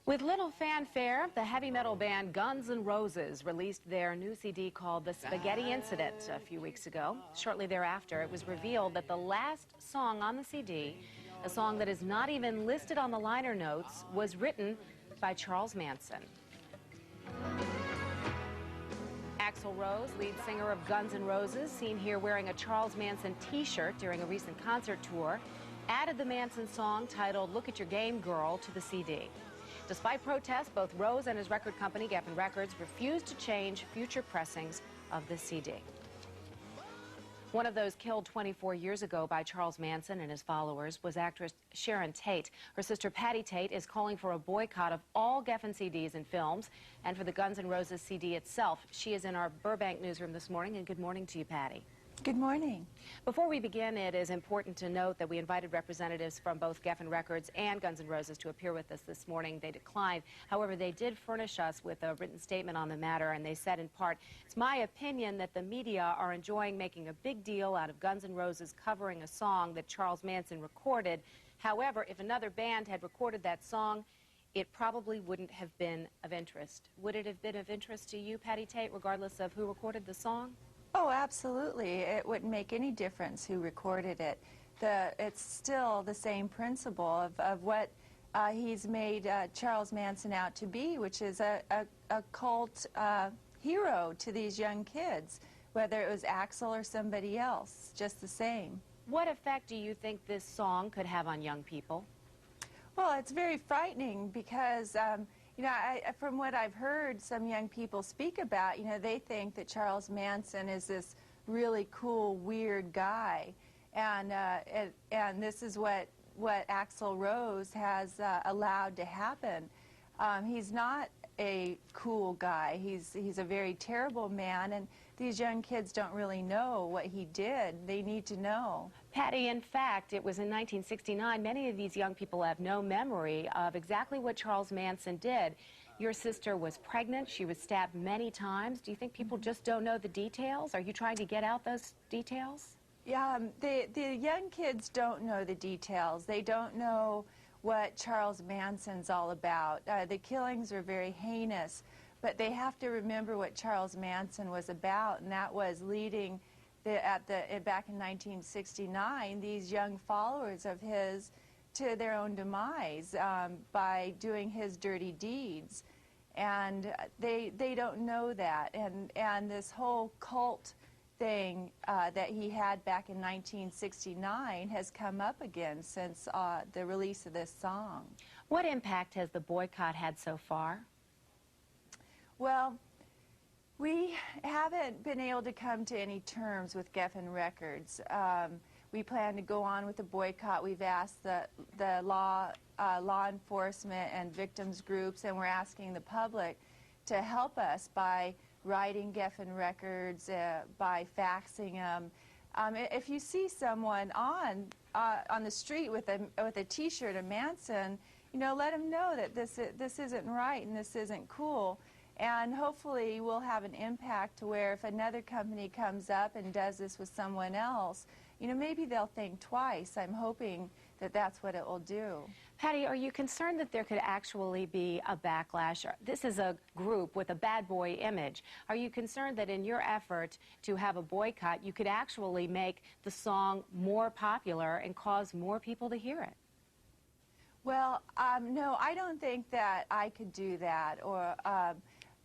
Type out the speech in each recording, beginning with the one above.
With little fanfare, the heavy metal band Guns N' Roses released their new CD called The Spaghetti Incident a few weeks ago. Shortly thereafter, it was revealed that the last song on the CD, a song that is not even listed on the liner notes, was written by Charles Manson. Axl Rose, lead singer of Guns N' Roses, seen here wearing a Charles Manson t-shirt during a recent concert tour, added the Manson song titled Look at Your Game, Girl to the CD. Despite protests, both Rose and his record company, Geffen Records, refused to change future pressings of the CD. One of those killed 24 years ago by Charles Manson and his followers was actress Sharon Tate. Her sister Patti Tate is calling for a boycott of all Geffen CDs and films, and for the Guns N' Roses CD itself. She is in our Burbank newsroom this morning, and good morning to you, Patti. Good morning. Before we begin, it is important to note that we invited representatives from both Geffen Records and Guns N' Roses to appear with us this morning. They declined. However, they did furnish us with a written statement on the matter, and they said in part, "It's my opinion that the media are enjoying making a big deal out of Guns N' Roses covering a song that Charles Manson recorded. However, if another band had recorded that song, it probably wouldn't have been of interest." Would it have been of interest to you, Patti Tate, regardless of who recorded the song? Oh, absolutely. It wouldn't make any difference who recorded it. It's still the same principle of what he's made Charles Manson out to be, which is a cult hero to these young kids, whether it was Axl or somebody else, just the same. What effect do you think this song could have on young people? Well, it's very frightening because you know, from what I've heard some young people speak about, you know, they think that Charles Manson is this really cool, weird guy, and this is what Axl Rose has allowed to happen. He's not a cool guy. He's a very terrible man, and these young kids don't really know what he did. They need to know. Patti, in fact, it was in 1969. Many of these young people have no memory of exactly what Charles Manson did. Your sister was pregnant. She was stabbed many times. Do you think people just don't know the details? Are you trying to get out those details? Yeah, the young kids don't know the details. They don't know what Charles Manson's all about. The killings are very heinous, but they have to remember what Charles Manson was about, and that was leading back in 1969, these young followers of his to their own demise by doing his dirty deeds. And they don't know that. And this whole cult thing that he had back in 1969 has come up again since the release of this song. What impact has the boycott had so far? Well, we haven't been able to come to any terms with Geffen Records. We plan to go on with the boycott. We've asked the law enforcement and victims groups, and we're asking the public to help us by writing Geffen Records, by faxing them. If you see someone on the street with a T-shirt of Manson, you know, let them know that this isn't right and this isn't cool. And hopefully we'll have an impact to where if another company comes up and does this with someone else, you know, maybe they'll think twice. I'm hoping that that's what it will do. Patti, are you concerned that there could actually be a backlash? This is a group with a bad boy image. Are you concerned that in your effort to have a boycott, you could actually make the song more popular and cause more people to hear it? Well, no, I don't think that I could do that. Or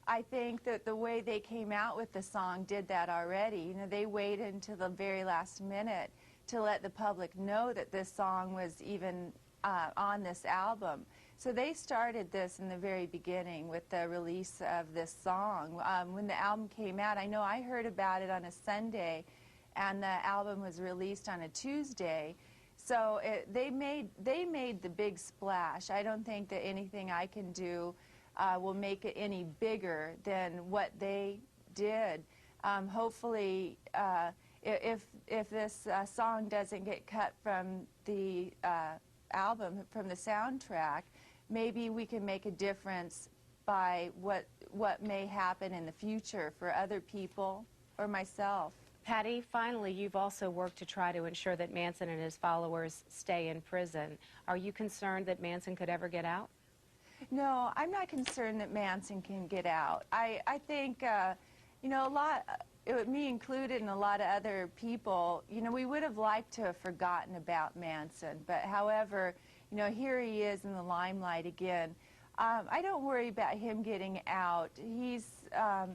I think that the way they came out with the song did that already. You know, they waited until the very last minute to let the public know that this song was even on this album. So they started this in the very beginning with the release of this song. When the album came out, I know I heard about it on a Sunday, and the album was released on a Tuesday. So they made the big splash. I don't think that anything I can do will make it any bigger than what they did. Hopefully, if this song doesn't get cut from the album, from the soundtrack, maybe we can make a difference by what may happen in the future for other people or myself. Patti, finally, you've also worked to try to ensure that Manson and his followers stay in prison. Are you concerned that Manson could ever get out? No, I'm not concerned that Manson can get out. I think, you know, me included and a lot of other people, you know, we would have liked to have forgotten about Manson. But however, you know, here he is in the limelight again. I don't worry about him getting out. He's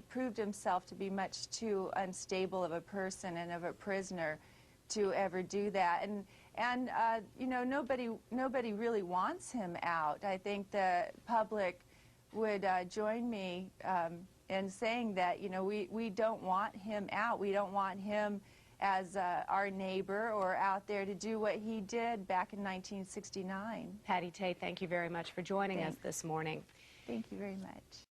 proved himself to be much too unstable of a person and of a prisoner to ever do that. And you know, nobody really wants him out. I think the public would join me in saying that, you know, we don't want him out. We don't want him as our neighbor or out there to do what he did back in 1969. Patti Tate, thank you very much for joining us this morning. Thank you very much.